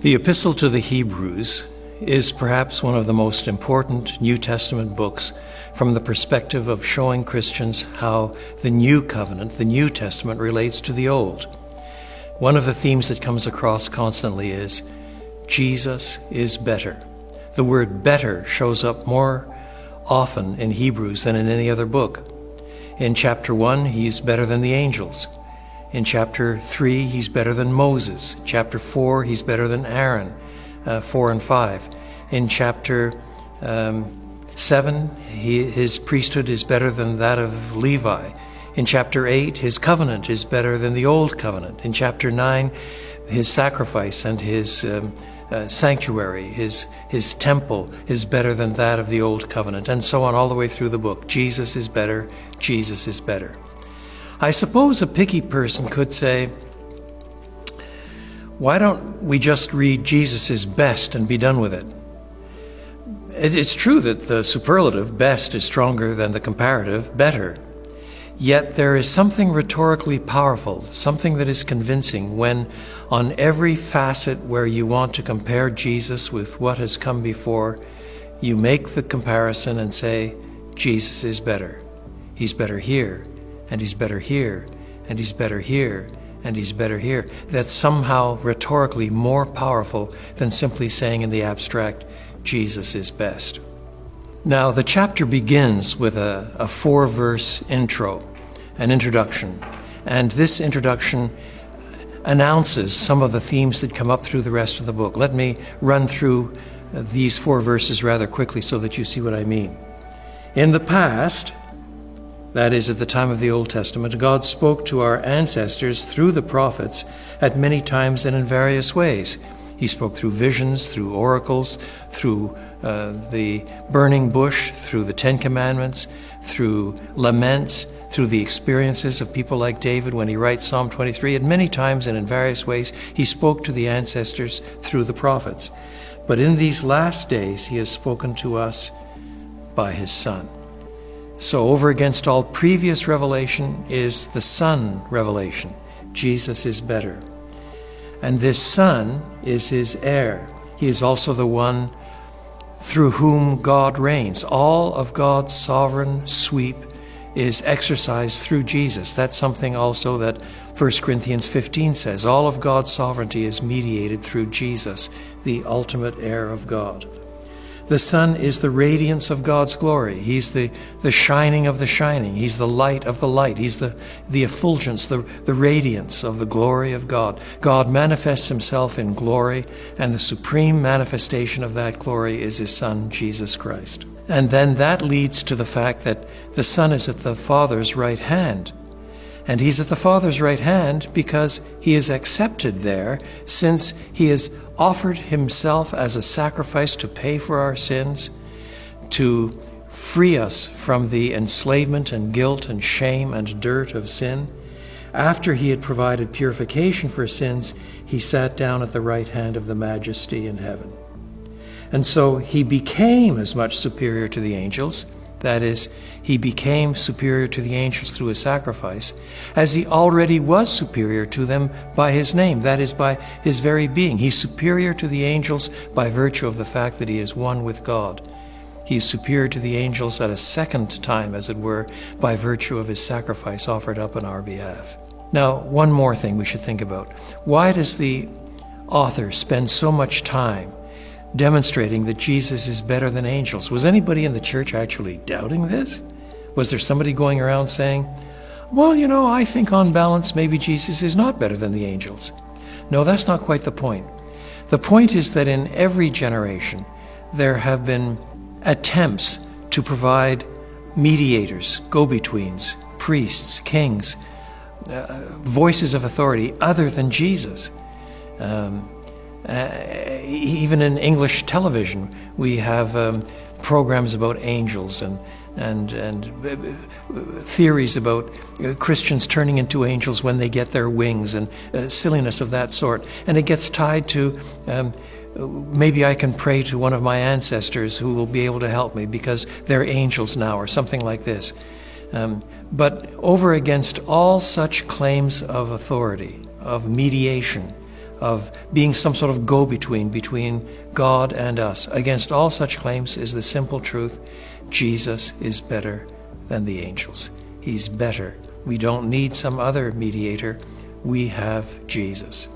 The Epistle to the Hebrews is perhaps one of the most important New Testament books from the perspective of showing Christians how the New Covenant, the New Testament, relates to the Old. One of the themes that comes across constantly is Jesus is better. The word better shows up more often in Hebrews than in any other book. In chapter 1, he's better than the angels. In chapter 3, he's better than Moses. In chapter 4, he's better than Aaron, 4 and 5. In chapter 7, his priesthood is better than that of Levi. In chapter 8, his covenant is better than the old covenant. In chapter 9, his sacrifice and his sanctuary, his temple is better than that of the old covenant, and so on all the way through the book. Jesus is better, Jesus is better. I suppose a picky person could say, why don't we just read Jesus is best and be done with it? It's true that the superlative best is stronger than the comparative better. Yet there is something rhetorically powerful, something that is convincing when on every facet where you want to compare Jesus with what has come before, you make the comparison and say, Jesus is better. He's better here, and he's better here, and he's better here, and he's better here. That's somehow rhetorically more powerful than simply saying in the abstract, Jesus is best. Now, the chapter begins with a 4-verse intro, an introduction. And this introduction announces some of the themes that come up through the rest of the book. Let me run through these 4 verses rather quickly so that you see what I mean. In the past, that is, at the time of the Old Testament, God spoke to our ancestors through the prophets at many times and in various ways. He spoke through visions, through oracles, through the burning bush, through the 10 Commandments, through laments, through the experiences of people like David when he writes Psalm 23. And many times and in various ways, he spoke to the ancestors through the prophets. But in these last days, he has spoken to us by his Son. So over against all previous revelation is the Son revelation. Jesus is better. And this Son is his heir. He is also the one through whom God reigns. All of God's sovereign sweep is exercised through Jesus. That's something also that 1 Corinthians 15 says. All of God's sovereignty is mediated through Jesus, the ultimate heir of God. The Son is the radiance of God's glory. He's the shining of the shining. He's the light of the light. He's the effulgence, the radiance of the glory of God. God manifests himself in glory, and the supreme manifestation of that glory is his Son, Jesus Christ. And then that leads to the fact that the Son is at the Father's right hand. And he's at the Father's right hand because he is accepted there, since he has offered himself as a sacrifice to pay for our sins, to free us from the enslavement and guilt and shame and dirt of sin. After he had provided purification for sins, he sat down at the right hand of the Majesty in heaven. And so he became as much superior to the angels, that is, he became superior to the angels through his sacrifice, as he already was superior to them by his name, that is, by his very being. He's superior to the angels by virtue of the fact that he is one with God. He is superior to the angels at a second time, as it were, by virtue of his sacrifice offered up on our behalf. Now, one more thing we should think about. Why does the author spend so much time demonstrating that Jesus is better than angels? Was anybody in the church actually doubting this? Was there somebody going around saying, well, I think on balance maybe Jesus is not better than the angels? No, that's not quite the point. The point is that in every generation there have been attempts to provide mediators, go-betweens, priests, kings, voices of authority other than Jesus. Even in English television, we have programs about angels and theories about Christians turning into angels when they get their wings and silliness of that sort. And it gets tied to maybe I can pray to one of my ancestors who will be able to help me because they're angels now, or something like this. But over against all such claims of authority, of mediation, of being some sort of go-between between God and us. Against all such claims is the simple truth: Jesus is better than the angels. He's better. We don't need some other mediator. We have Jesus.